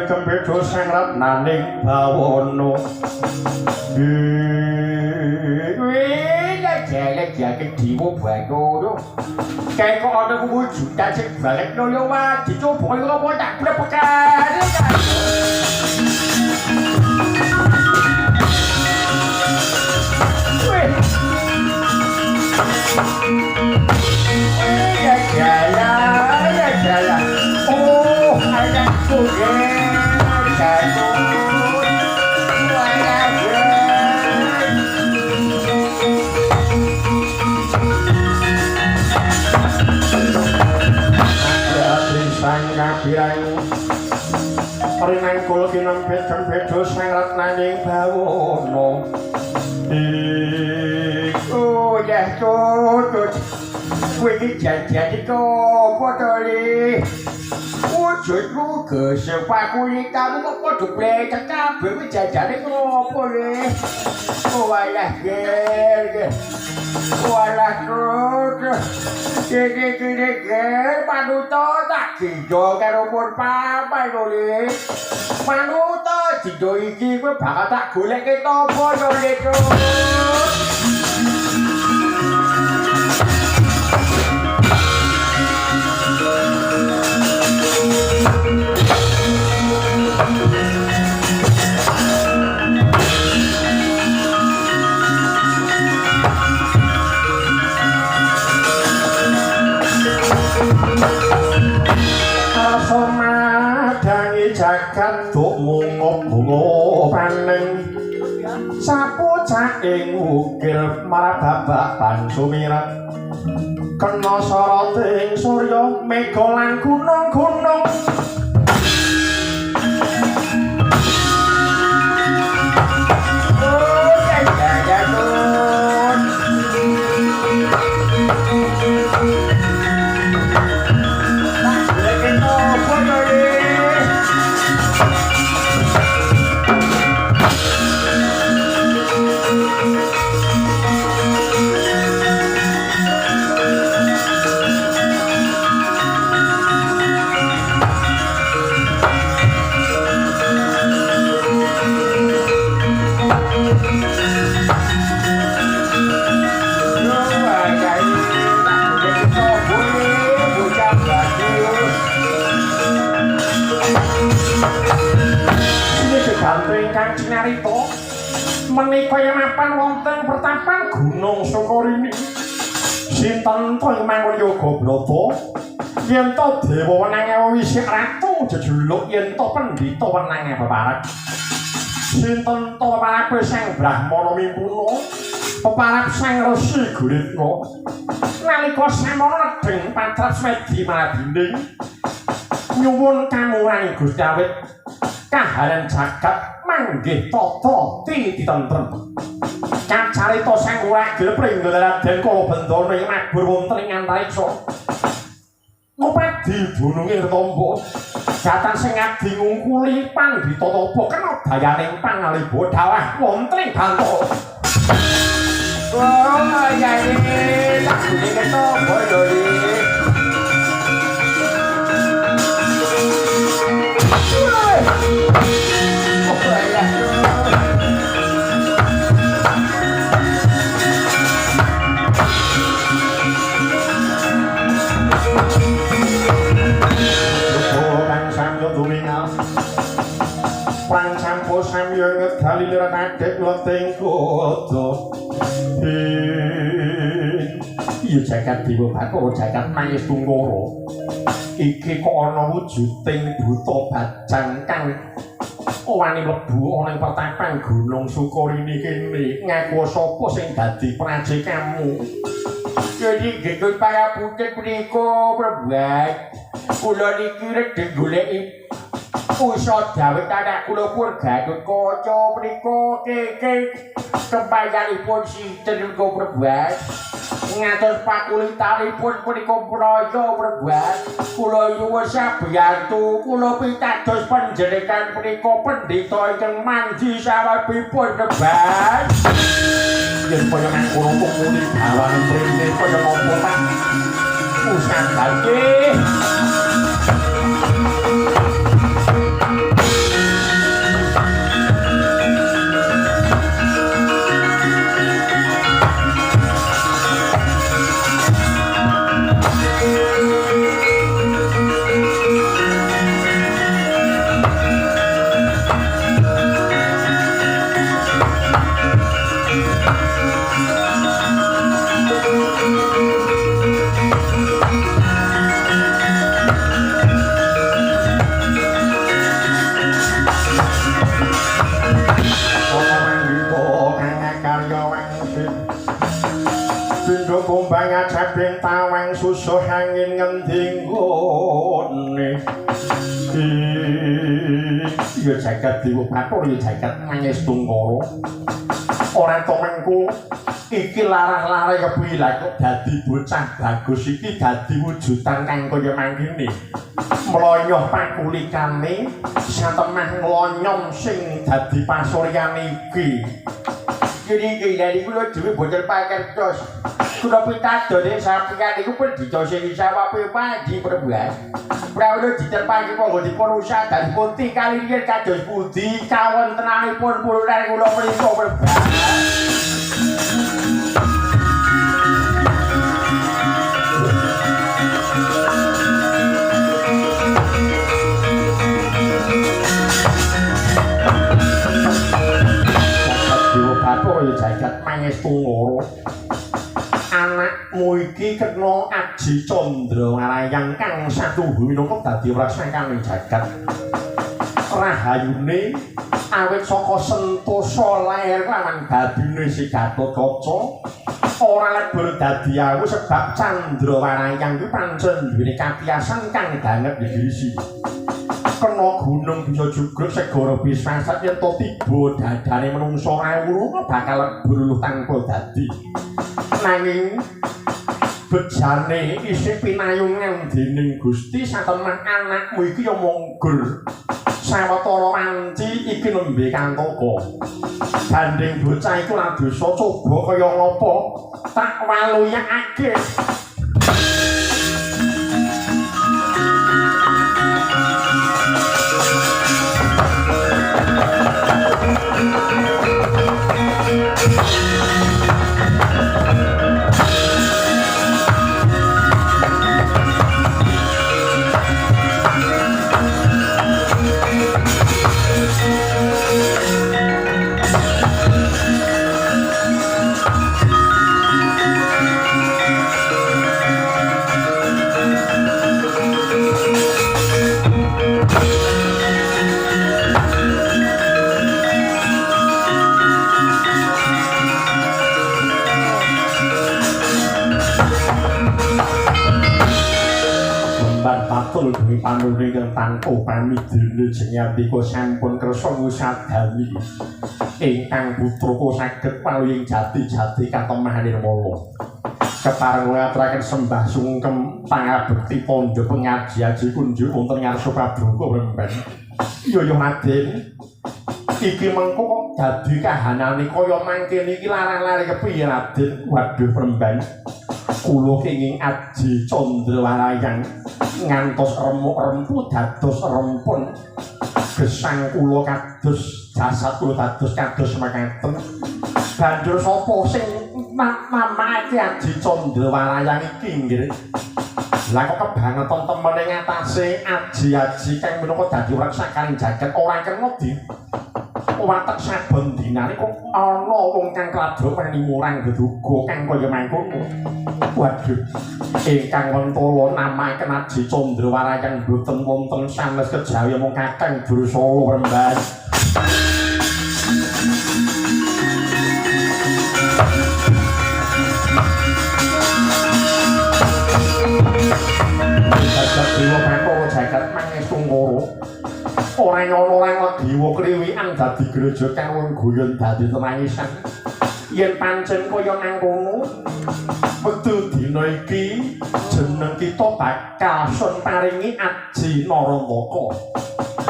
kempedo sangrat naning bawana jelek jaket diwo bagono kayak kok ana wujudan sing balik loyo wae dicoba yo apa tak blebekan ya jalan oh ada kuda kabirang rinang kula kinempet kempedo sangrat naning bawana oh ya tutut kowe iki janjian iki apa to li wujudmu kesepaku iki kamu kok padha blecek kabeh kuwi janjane ngopo li oh walah ger walah tutut Gede panuto tak dido karo pun papai lho Le. Panuto dido iki kowe bakal tak goleke topo lho Le. Jagat duk mungup-mungup paning sapu caking ukil marababak ban sumirat kena soroting surya mega lan gunung-gunung menika yang mapan wonten pertapan Gunung Sukorini sinten to mangul yoga brata yen to dewa wenang wisik ratu jejuluk yen to pendhita wenang peparek sinten to peparek sang brahmana mimpuna peparek sang resi guritna nalika samana nedeng pantrat swedi madinding nyuwun kamuraning Gusti Awit kahanan jagat manggih tata titentrem kacarita sang uragil pringgel Raden Kala Bendana ing mabur wonten ing antariksa ngopadi dununge retombo jatan sing adi ngungkuli pandhita tapa kena dayaning pangalih bodhawah wonten ing Bantul oh ya iki tak dene to boyo samya ngedali lirat adek loting kodo iya jagat dewa Bathara jagat nangis tunggara iki kok ana wujuding buta bajang kang wani mlebu ana ing pertapan Gunung Sukorini kene ngaku sapa sing dadi prajekamu jadi gekul para putih punika Prabat kula niki redeng goleki usah dawet anak kula pun Gatut Kaca menika keke kempayanipun sinten menika Prabat ngatos pakulitanipun punika praya Prabat kula nyuwun sabiyantu kula pitados panjenengan punika pendhita ingkang manji sawabipun Prabat yen kaya mangkono pemuli bawan mrene kaya napa Pak usah nggih sabing tawang susuh angin ngending ngone ya jagat Dewa Bathara ya jagat Mangestu Ngara ora tomengku iki larang-larang kepiye kok dadi bocah bagus iki dadi wujudan kang kaya mangkene mlonyoh pakulikane satemah nglonyom sing dadi pasoryane iki iki dari kula dhewe bocah pakertos kula pitadone sampeyan iku pun didosi sawape panji perbuas prawuh diterpake kanggo dipun usah dan kunti kali riyen kados pundi kawontenanipun puluhan kula menika perbuas ya jagat Mangestu Ngara anakmu iki kena Aji Candrawayang kang satuhu minangka dadi raksasane jagat rahayune awit saka sentosa lair lawan babine si Gatotkaca ora lebur dadi awu sebab Candrawayang kuwi pancen duweni katiasan kang banget digrisi kena gunung bisa jugruk segara biswasat yen to tiba dadane menungsa rawuh bakal lebur tanpa dadi nanging bejane isih pinayungan dening Gusti satemah anakmu iki ya monggur sawetara wanci iki nembe kantoko banding bocah iku lan dosa coba kaya ngapa tak waluyake Patul demi panune kang tanpa pamidene jenyatika sampun kersa ngusadami ingkang putraka saged paluying jati-jati katemah nirmala kepareng ngaturaken sembah sungkem pangabekti pondho pengaji-aji kunjuk wonten ngarsa Padruka Remben ya Raden iki mengko kok dadi kahanane kaya mangkene iki larang-larang kepiye Raden waduh Remben kula kenging Aji Candrawayang ngantos remuk-rempu dados rempun gesang kula kados jasad kula dados kados mekaten banjur sapa sing mamake Aji Candrawayang iki nggih lah kok kebangetan temene ngatasé aji-aji kang minangka dadi raksakaning jagat ora kena di watek saben dinane kok ana wong kang kladha murang geduga kang kaya mangkono waduh ingkang wentala namaken Aji Candrawayang boten wonten sanes kejawi mung Kakang Dursala Remban jagat Dewa Bathara jagat Mangestu Ngara ora ana orang Dewa kriwikan dadi grojokan wong guyon dadi temangisan yen pancen kaya mangkono wektu dina iki jeneng kita bakal sun paringi Aji Narantaka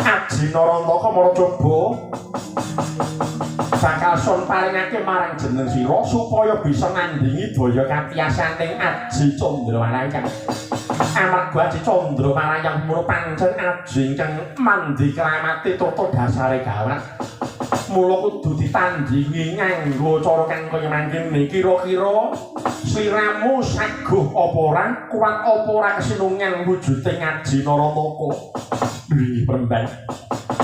Aji Narantaka marcoba bakal sun paringake marang jeneng sira supaya bisa nandingi daya katiasaning Aji Candrawayang amarga Aji Candrawayang mula pancen aji ingkang mandi kramati tata dasare gawat mula kudu ditandingi nganggo cara kang kaya mangkene kira-kira sliramu saguh apa ora kuat apa ora kesinungan wujuding Aji Narantaka nggih Remban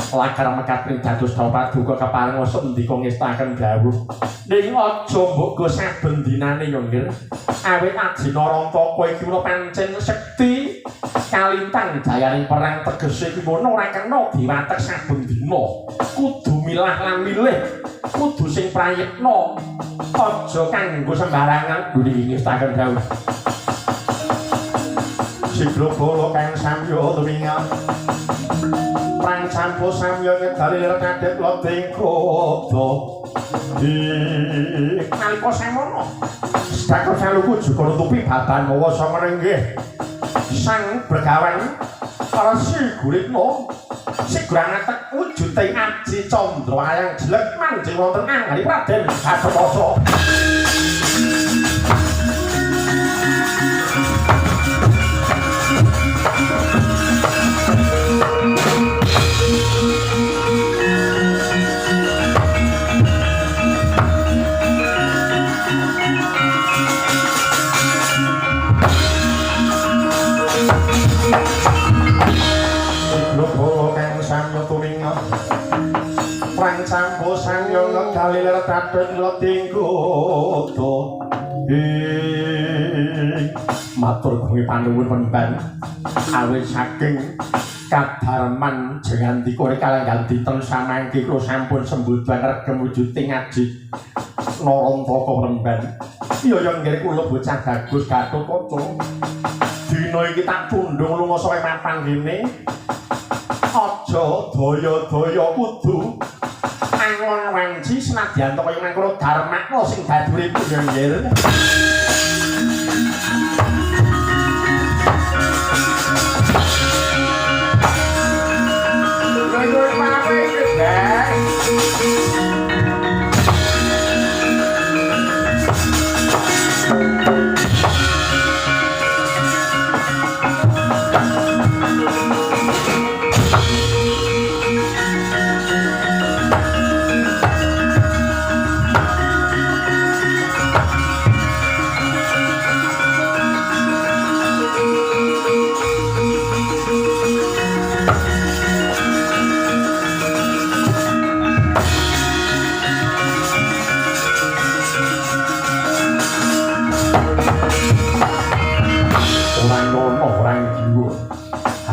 lakar mekaten dados Paduka keparing sendika ngestaken dawuh ning aja mbok go saben dinane yo nggih awit Aji Narantaka iki kula pancen sekti kalintang jayaning perang tegese iki ngono ora kena diwatek saben dina kudu milah lan milih kudu sing prayitna aja kanggo sembarangan nggih ngestaken dawuh Sigrobala kang samya tumingal prang campo samya ngedali lir kadhet loding krada nalika semono sedakon saluku juga nutupi baban mawa sanga inggih sang begawan para Siguritna Siguranetek wujuding aji candra ayang jelek manjing wonten anggalipun Raden Gatotkaca. Prang campo samya ngegali lir kadhet loding krada matur gunging panuwun pemban awit saking kadarman jengandika kalenggan dinten samangke kula sampun sembudan regem wujuding aji Narantaka pemban iya yen nggih kula bocah bagus Gatotkaca dina iki tak pundhung lunga sae mapan kene aja daya-daya kudu angon wanci senadyan to kaya mangkono Darmakna sing dadi uripku ya nggih.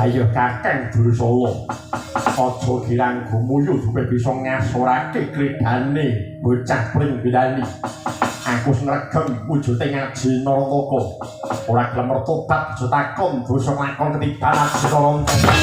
Ayo Kakang Dursala aja kirang gumuyu duwe bisa ngasorake kridane bocah pringgidani aku sregem wujuding aji Narantaka ora gelem mertobat aja takon dosa lakon ketiban aji Narantaka.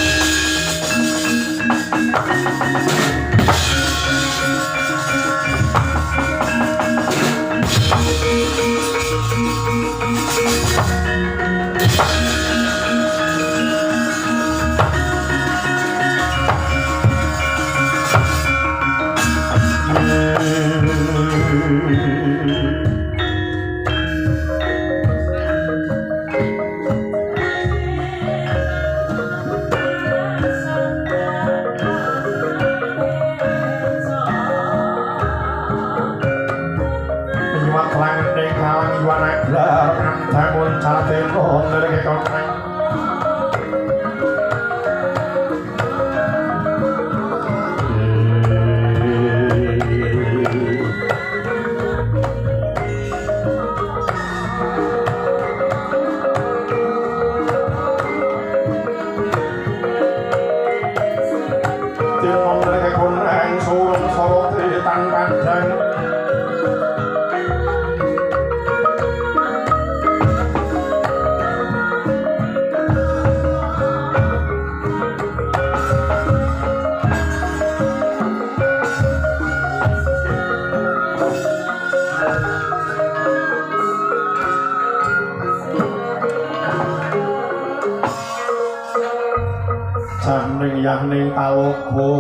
Ning palogo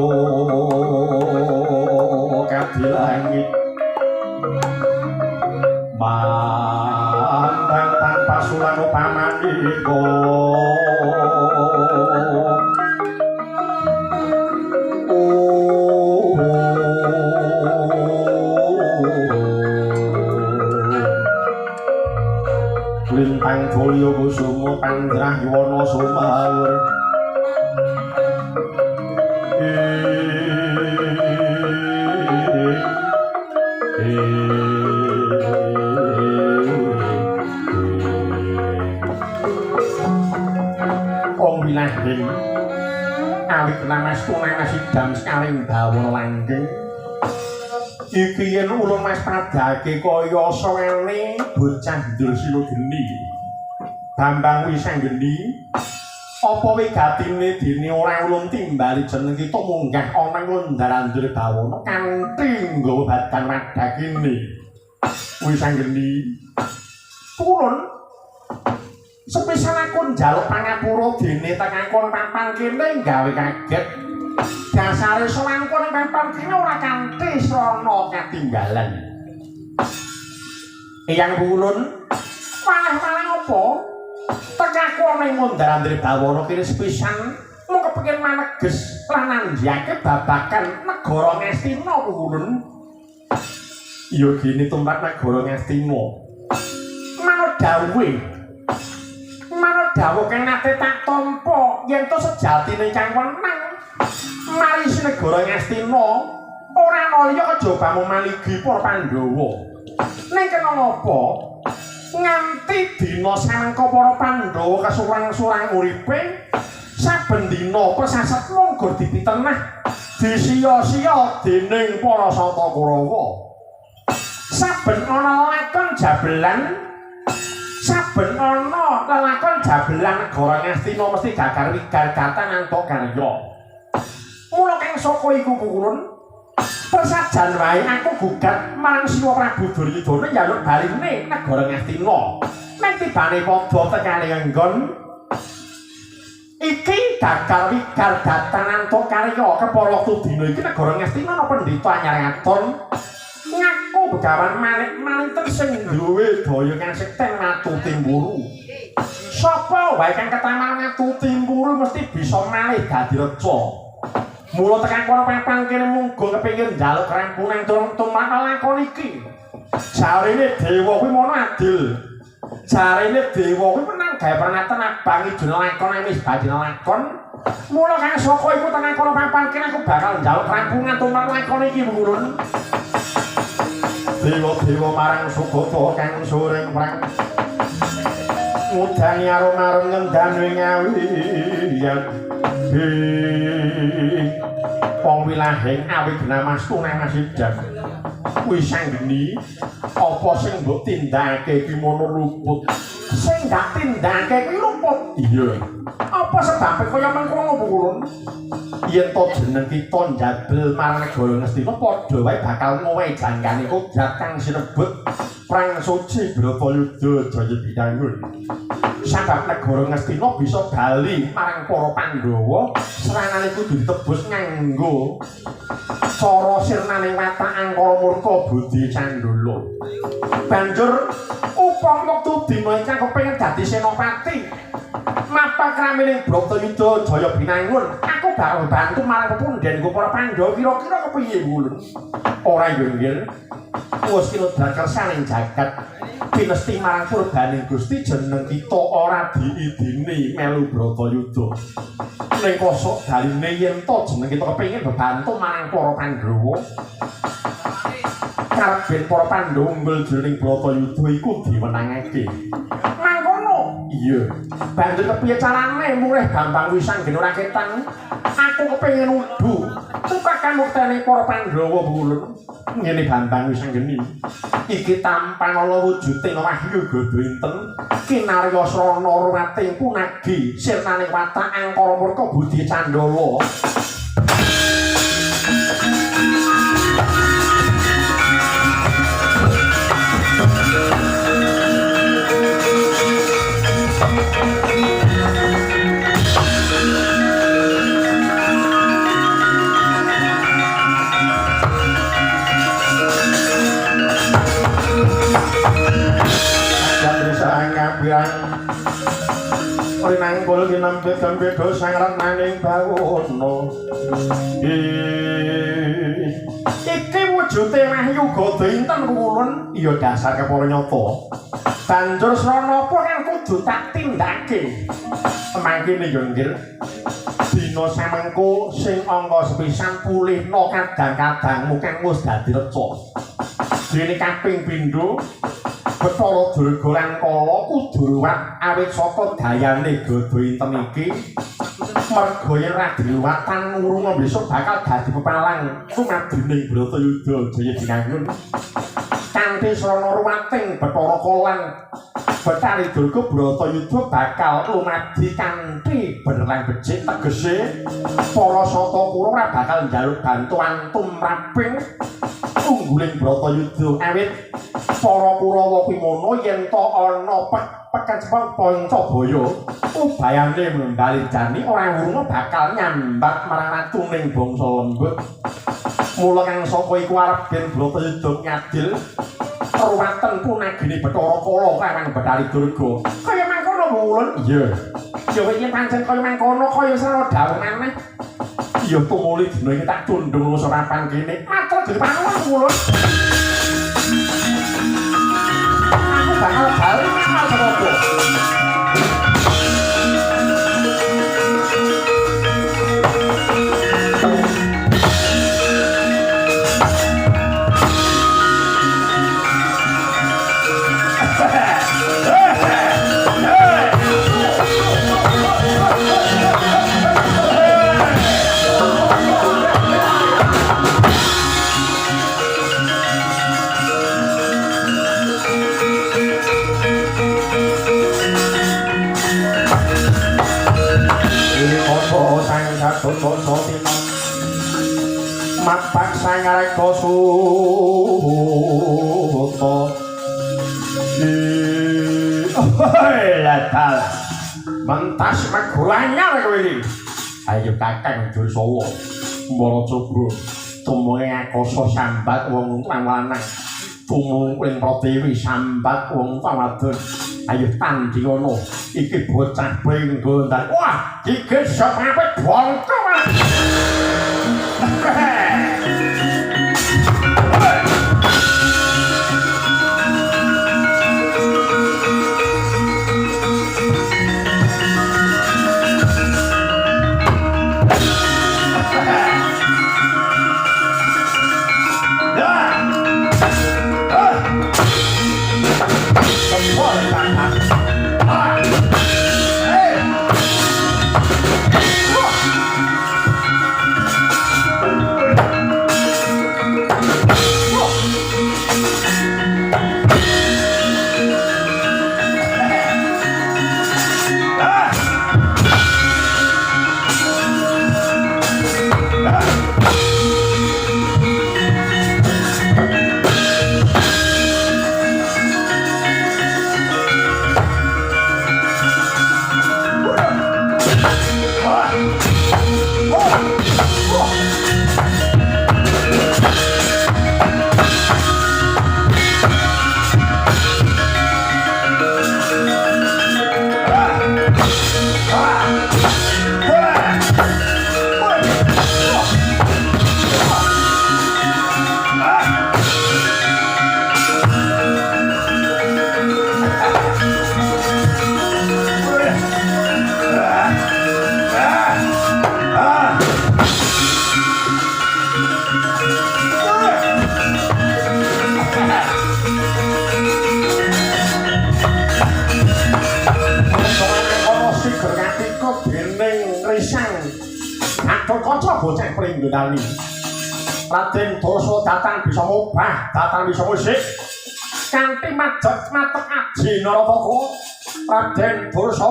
kadi langit mandang tanpa sulan upamandika lintang dolya kusuma pandrah wana sumawur awit namastu nang sidam sekaling bawana langgeng iki yen ulun mas padake kaya sawene bocah Dursila geni Bambang Wisanggeni apa wigatine dene ora ulun timbali jeneng kita munggah ana ngondarandur bawana kanthi nggawa badan wadakine Wisanggeni turun sepisan aku njaluk pangapura dene tekakon papan kene gawe kaget dasare selangkung ing papan kene ora kanthi srana katinggalan Eyang Ulun malah apa tekaku ana ing Mondar-mandir Bawana kene sepisan mung kepengin maneges lan nanjake babagan negara Ngastina Ulun iya gini tumrap negara Ngastina Manut dawuh kang nate tak tampa yen to sejatine kang wenang marisi negara Ngastina ora kaya kejaba maligi para Pandhawa ning kena apa nganti dina samangka para Pandhawa kesurang-surang uripe saben dina pesasat munggur dipitenah disia-sia dening para Sata Kurawa saben ana lakon jabelan negara Ngastina mesti gagar wigargatan antuk karya mula kang saka iku Ulun persajan wae aku gugat marang Siwa Prabu Duryudana njaluk baline negara Ngastina nek tibane padha tekane nggon iki gagar wigargatan antuk karya kepara dina iki negara Ngastina ana pendhita anyar ngaton ngaku begawan maling sing duwe daya kang sekten matu timburu sapa wae kang ketaman matu timburu mesti bisa malih dadi reca mula tekan kono papan kene munggo kepengin njaluk rampunan tumrap lakon iki jarine dewa kuwi mono adil jarine dewa kuwi menang gawe pernatan abang idul lakon wis badhe lakon mula kang saka iku tekan kono papan kene aku bakal njaluk rampunan tumrap lakon iki Ulun dewa-dewa marang Sugata kang sureng prang ngudani arum-arum ngendhan ngawiyan wong wilahing awi genamastu nang Sidang Wisanggeni apa sing mbok tindakake iki mono luput sing gak tindakake kuwi luput iya apa sebabe kaya mengkono Ulun yen to jeneng kita njabel marang negara Ngastina padha wae bakal ngowehi janggane kodrat kang sinebut Prang Suci Bratayuda Jaya Binangun sabab negara Ngastina bisa bali marang para Pandhawa serangane kudu ditebus nganggo cara sirnane watak angkara murka Budi Candala banjur upama wektu dina iki kepengin dadi senopati mapa kramining Bratayuda Jaya Binangun aku bakal bantu marang pepundhenku para Pandhawa kira-kira kepiye Ulun ora yo nggih wis kinodrat kersaning jagat pinesti marang purbaning Gusti jeneng kita ora diidini melu Bratayuda ning kosok daline yen to jeneng kita kepengin bebantu marang para Pandhawa karepen para Pandhawa unggul jroning Bratayuda iku diwenangake mangkono iya banjur kepiye carane mulih Bambang Wisanggeni ora ketang aku kepengin udu tukakan muktene para Pandhawa Ulun ngene Bambang Wisanggeni iki tampan ala wujuding wahyu godhointen kinarya srana rumating punagi sirnane watak angkara murka Budi Candala Rinangkul kinempit kempedo sang retnaning bawana iki wujude wahyu godhointen Ulun iya dasar kepara nyata banjur srana apa kang kudu tak tindake mangkene yo nggih dina samengko sing angka sepisan pulihna kadang-kadangmu kang wis dadi reca dene kaping pindho Bathara Durga kala kudu ruwat awit saka dayane godhointen iki merga yen ra diluwatan urung besok bakal dadi pepalang sumadrining Bratayuda Jaya Binangun kanthi srana ruwating Bathara Kolan Betari Durga Bratayuda bakal lumadi kanthi benerang becik tegese para Satakura ora bakal njaluk bantuan tumraping ungguling Bratayuda awit para Kurawa kuwi mono yen to ana pekecpeng Pancabaya ubayane mbalijani ora wuruna bakal nyambat marang ratuning bangsa lembut. Mula kang sapa iku arep ben Bratayuda ngadil ruwaten punagine Bathara Kala kelawan Betari Durga. Kaya mangkono Wulun. Iya. Ya yen pancen kaya mangkono kaya sira dawuh maneh. Ya tumuli dina iki tak tundung serapan kene. Matur dipanuwun Wulun. Aku bakal bali menyang Sarada. Mapak sangareka suta ladal mentas megulanyar kowe iki ayo kakang Dursawa Maracoba tumunge akasa sambat wong lanang tumunging Pradewi sambat wong wadon ayo tandingono iki bocah pringgondan wah iki sok apik bongko bocah pringgondani Raden Dursa datang bisa mubah datang bisa musik kanthi majek matek aji Narataka Raden Dursa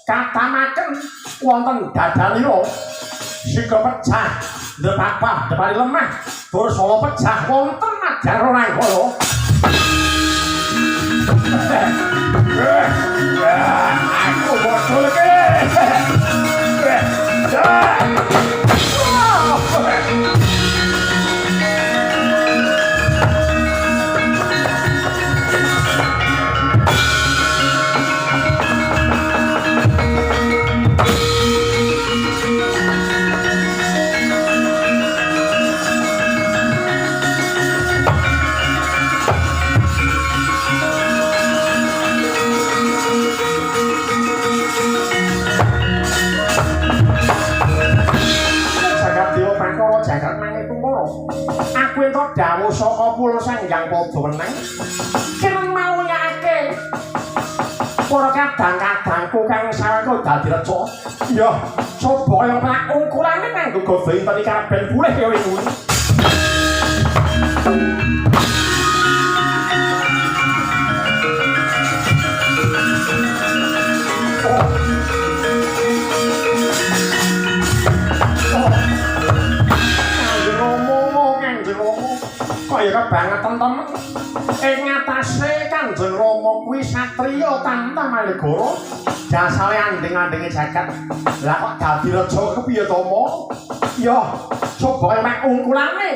katamaken wonten dadanira siga pecah ndepapah ndepari lemah Dursa pecah wonten Madara Ranggala aku bocor iki aku entuk dawuh saka Pul Sanghyang Padmanang kenen mau nyake para kadang-kadangku kang sawetara dadi reca ya coba yang plak ungkulane nganggo godho enten iki karep ben pulih ya kuwi ya kebangetan temen. Ing ngatasé Kanjeng Rama kuwi satriya Tantamanegara. Dasare anding-andinge jagat. Lah kok dadi raja kepiye to, Mo? Ya, coba mek ungkulane.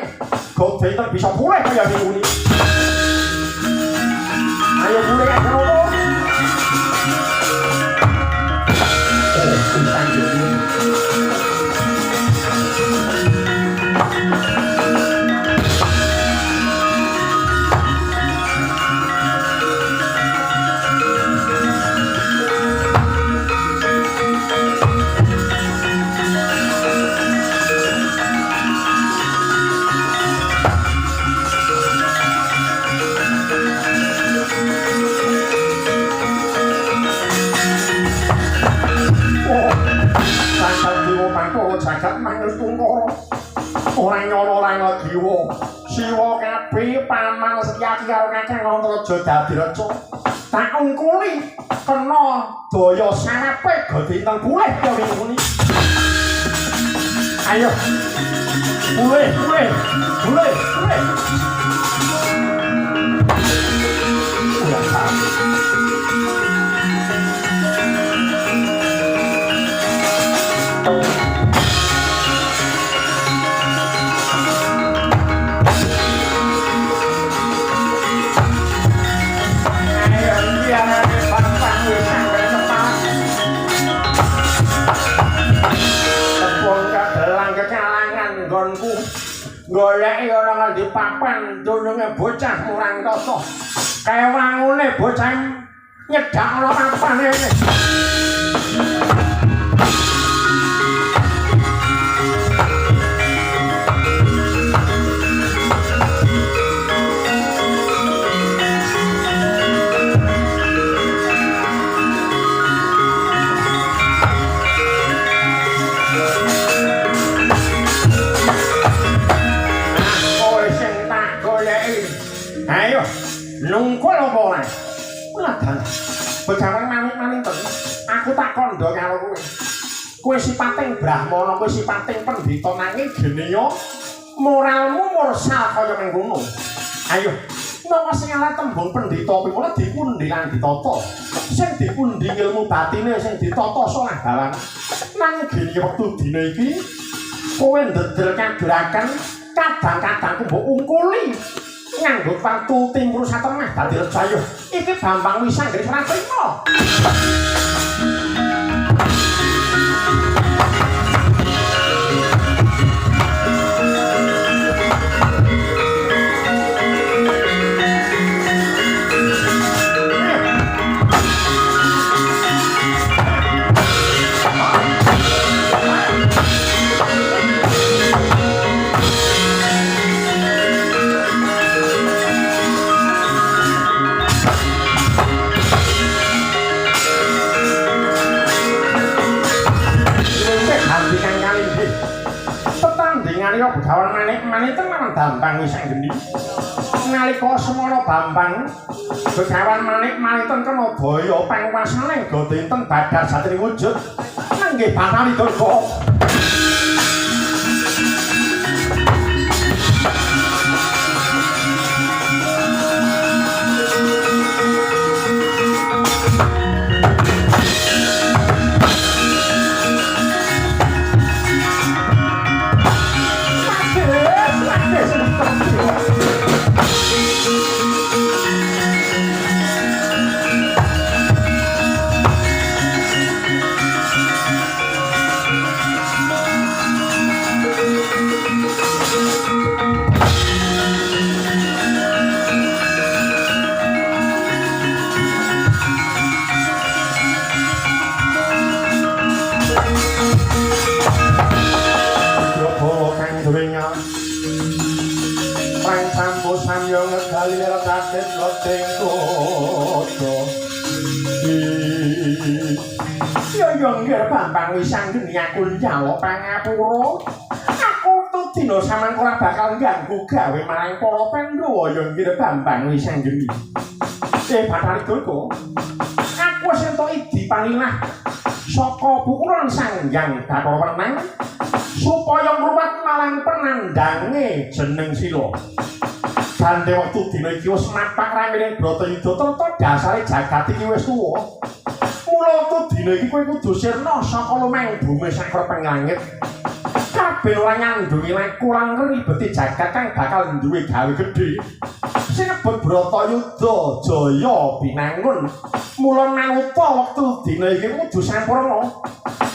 Godhong bisa pulih kaya ngene. Ayo pulih aja Rama. Jagat manus tungkara ora nyono jiwa siwa kabeh paman setyaki karo Kakang Antareja dadi reca tak ungkuli kena daya sarepe godhong pulih kaya ngene ayo pulih golek ora ngendi papan dununge bocah murang tata kaya wangune bocah nyedakno papane ayo nungkul apa ora ladan begawan maning-maning ten aku tak kandha karo kowe sipating brahmana kowe sipating pendhita nanging geniya moralmu mursal kaya mengkono ayo mongko sing ala tembung pendhita kuwi mulih dipundi lan ditata sing dipundi ilmu batine sing ditata saleh dalan nang geniya wektu dina iki kowe ndedel kagerakan kadang-kadang mbok ungkuli nganggo waktu timur satengah dadi reja iki Bambang Wisanggeni ora trima nalika Begawan manik-manik tenan Bambang Wisanggeni nalika semana Bambang Begawan manik-manik kena daya pangwasane godhenten Badar Satri wujud nenggih Batari Durga Bambang Wisanggeni aku njaluk pangapura aku tudina sampeyan ora bakal ganggu gawe marang para Pandhawa ya nggih Bambang Wisanggeni Batari Durga aku wis entuk idi panilah saka pukulan Sanghyang Bathara Wenang supaya ngruwat marang penandange jeneng sila jande wektu dina iki wis mapak ramene Bratayuda tata dasare jagat iki wis tuwa. Mula wektu dina iki kowe kudu sirna saka lumeng bumi sakrepeng langit. Kabeh ora nyandungi lan kurang ngribeti jagat kang bakal duwe gawe gedhe. Sinebut Bratayuda jaya binangun. Mula manut wektu dina iki kudu sampurna.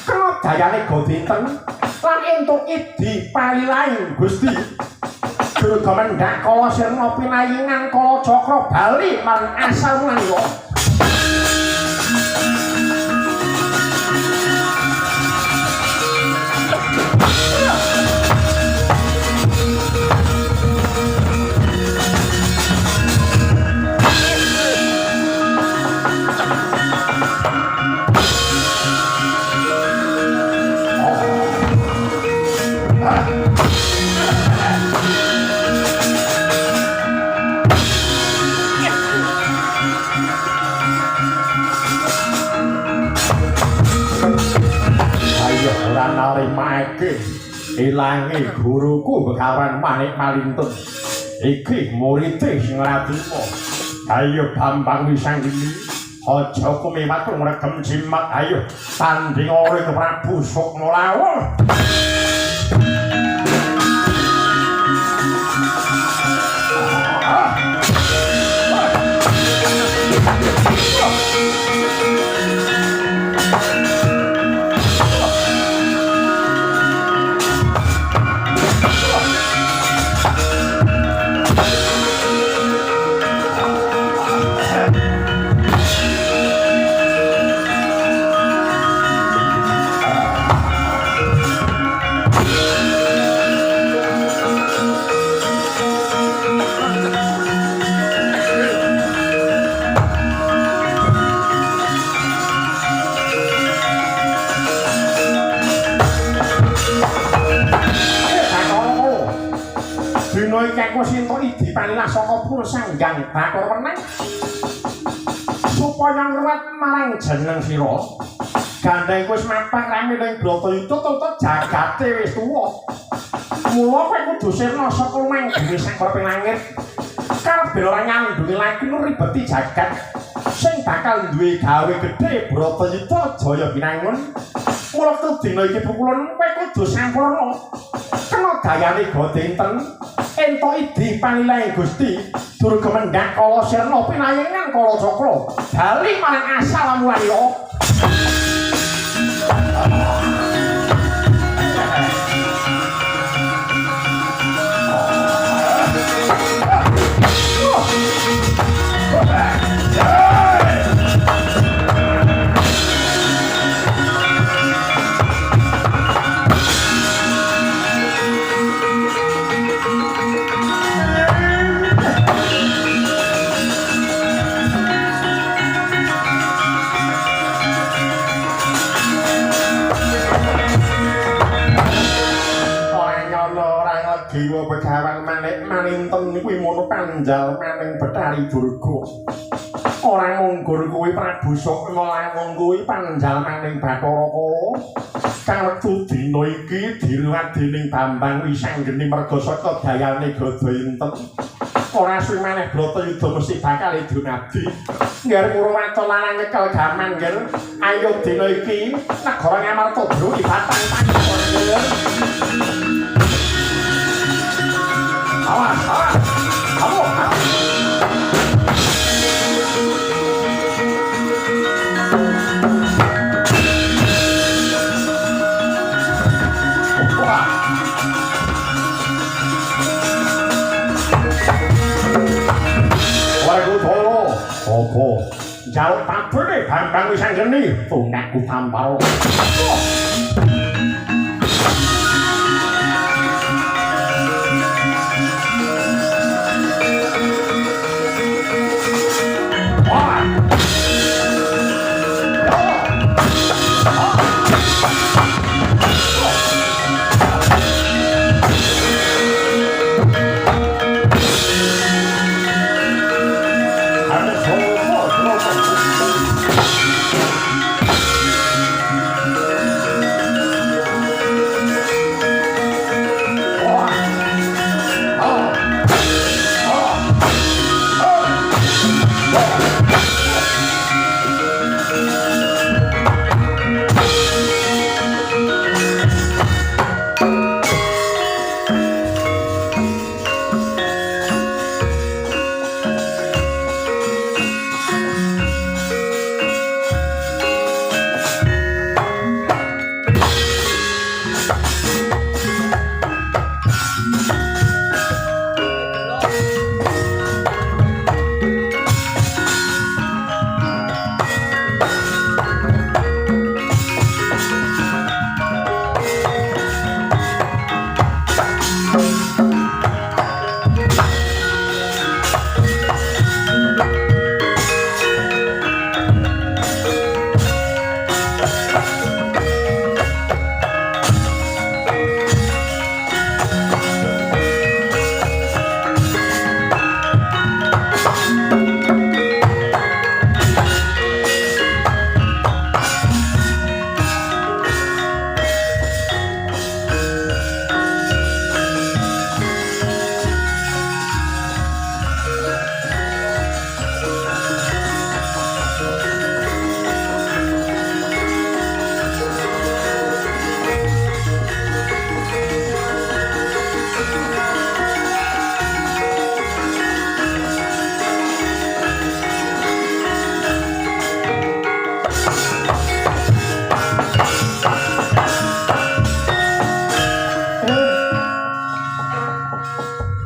Kena dayane go dinten lan entuk idi palilaing Gusti. Guru Kemendak kala sirna pinayingan kala cakra bali marang asal mulya. Narimaake ilange guruku Begawan Manik Malintun iki murite sing latimo ayo Bambang Wisanggeni aja kumiwat ngregem jimat ayo tanding ora Prabu Sukma lawuh panilah saka pun sanggang bakor meneng supaya ngruwat marang jeneng sira gandeng wis mapak rame ning Bratayuda tata jagate wis tuwa mula kowe kudu sirna saka lumeng bumi sakreping langit kabeh ora nyandungi lagi ngribeti jagat sing bakal duwe gawe gedhe Bratayuda jaya binangun mula dina iki pukulan kowe kudu sampurna kena dayane go dinten entuk idi panilaing Gusti Dur Kemendak kala sirna pinayingan kala cakra bali marang asal mulya Dewa Begawan Manik Malintun kuwi mono panjal maning Betari Durga. Ora mung gur kuwi Prabu Sukma mung kuwi panjal maning Bathara Kala. Kang wektu dina iki diruwat dening Bambang Wisanggeni merga saka dayane Gadainten. Ora suwi maneh Bratayuda mesti bakal dumadi. Ngger Purwata lan nyekel gaman ngger. Ayo dina iki negara Ngamarta Bro ibatan panjenengan. Awas, awas, kamu, Wargutolo, opo, jaluk pabune Bambang Wisanggeni, tunakku tampal.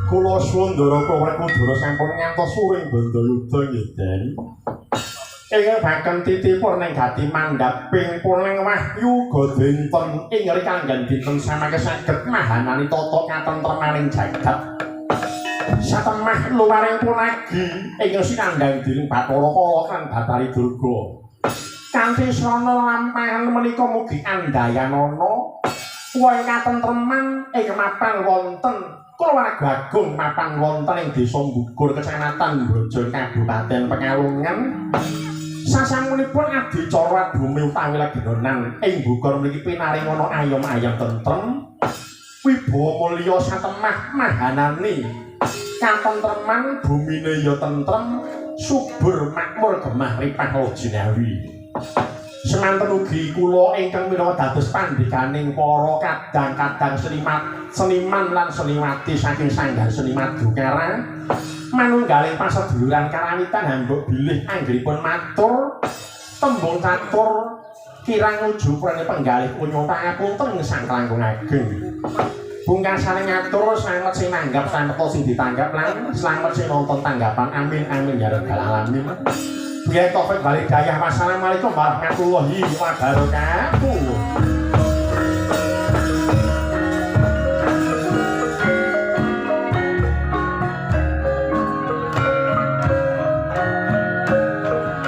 Kula Swandara Kudara sampun ngantos suring Bandayuda ngeten. Ing baken titipun ning gati mandhap ping puning wahyu godenten ing rikanggan dinten samangke saged mahanani tata katentremaning jagat. Satemah luwaring punagi ing sinandhang dening Bathara Kala kan Bathari Durga. Kanthi srana lampahan menika mugi andayanana wong katentreman ing mapan wonten kulawarga agung mapan wonten ing Desa Mbugur Kecamatan Brojo Kabupaten Pekalongan. Sasampunipun adicara bumi utawi legenonan ing Bogor mriki pinaringana ayom-ayom tentrem wibawa mulya satemah mahanani katentreman bumine ya tentrem subur makmur gemah ripah lojinawi. Semanten ugi kula ingkang minangka dados pandhikaning para kadang-kadang seniman lan seniwati saking sanggar seni Madukara manunggaling paseduluran karawitan hambuk bilih anggenipun matur tembung catur kirang nuju prene penggalih punyata ngapunten sang langkung ageng. Pungkasane ngatur slamet sing nanggap slamet sing ditanggap lan slamet sing nonton tanggapan amin amin ya rabbal alamin. Biar taufik balik daya. Wassalamualaikum warahmatullahi wabarakatuh.